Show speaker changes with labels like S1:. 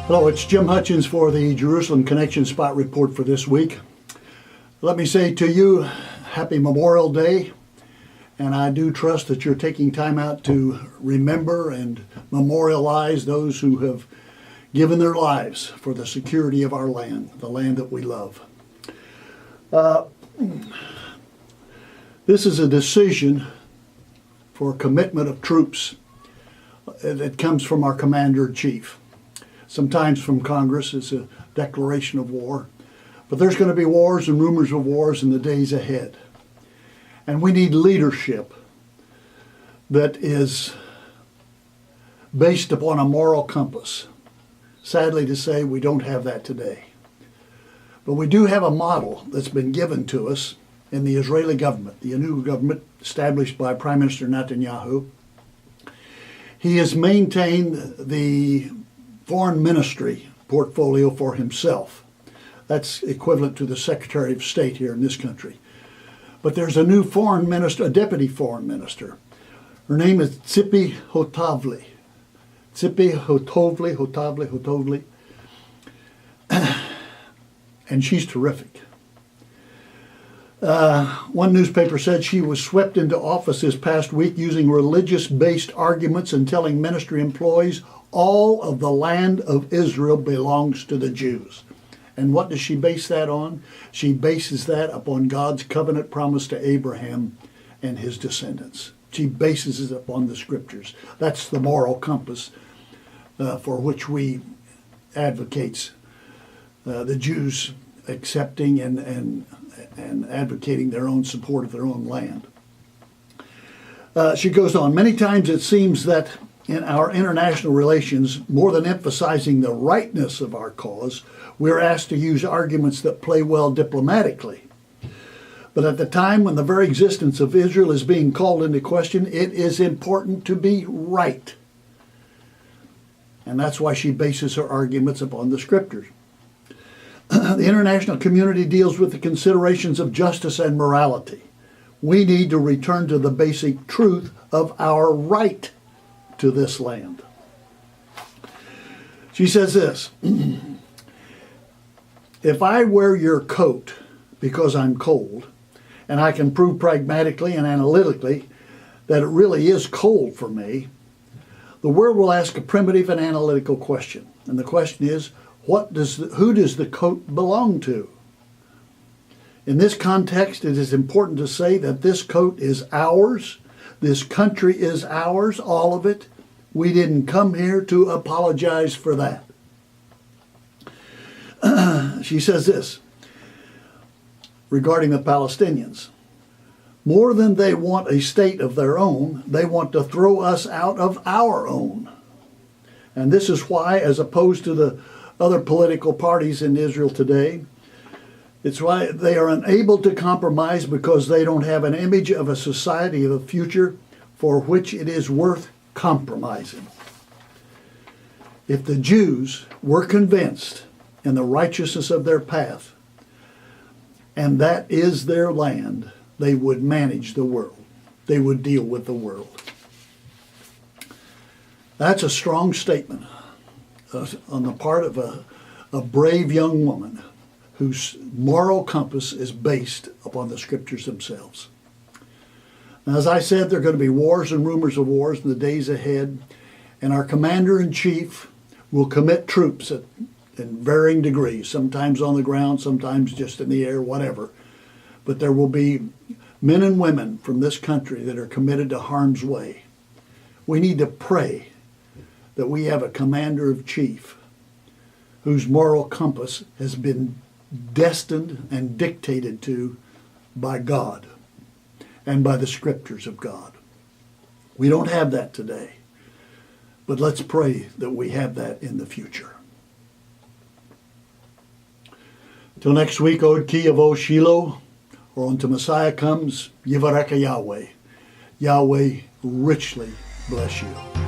S1: Hello, it's Jim Hutchens for the Jerusalem Connection Spot Report for this week. Let me say to you, Happy Memorial Day, and I do trust that you're taking time out to remember and memorialize those who have given their lives for the security of our land, the land that we love. This is a decision for commitment of troops that comes from our Commander-in-Chief. Sometimes from Congress, it's a declaration of war. But there's going to be wars and rumors of wars in the days ahead. And we need leadership that is based upon a moral compass. Sadly to say, we don't have that today. But we do have a model that's been given to us in the Israeli government, the new government established by Prime Minister Netanyahu. He has maintained the foreign ministry portfolio for himself. That's equivalent to the Secretary of State here in this country. But there's a new foreign minister, a deputy foreign minister. Her name is Tzipi Hotovely. Tzipi Hotovely. And she's terrific. One newspaper said she was swept into office this past week using religious-based arguments and telling ministry employees all of the land of Israel belongs to the Jews. And what does she base that on? She bases that upon God's covenant promise to Abraham and his descendants. She bases it upon the scriptures. That's the moral compass for which we advocates, the Jews accepting and advocating their own support of their own land. She goes on, many times it seems that in our international relations, more than emphasizing the rightness of our cause, we're asked to use arguments that play well diplomatically. But at the time when the very existence of Israel is being called into question, it is important to be right. And that's why she bases her arguments upon the scriptures. The international community deals with the considerations of justice and morality. We need to return to the basic truth of our right to this land. She says this, if I wear your coat because I'm cold, and I can prove pragmatically and analytically that it really is cold for me, the world will ask a primitive and analytical question. And the question is, who does the coat belong to? In this context, it is important to say that this coat is ours. This country is ours, all of it. We didn't come here to apologize for that. She says this regarding the Palestinians. More than they want a state of their own, they want to throw us out of our own. And this is why, as opposed to the other political parties in Israel today, it's why they are unable to compromise, because they don't have an image of a society of the future for which it is worth compromising. If the Jews were convinced in the righteousness of their path, and that is their land, they would manage the world. They would deal with the world. That's a strong statement on the part of a brave young woman whose moral compass is based upon the scriptures themselves. Now, as I said, there are going to be wars and rumors of wars in the days ahead, and our Commander-in-Chief will commit troops in varying degrees, sometimes on the ground, sometimes just in the air, whatever. But there will be men and women from this country that are committed to harm's way. We need to pray that we have a Commander-in-Chief whose moral compass has been destined and dictated to by God and by the scriptures of God. We don't have that today, but let's pray that we have that in the future. Till next week, Od Ki Yavo Shiloh, or until Messiah comes, Yivareka Yahweh. Yahweh richly bless you.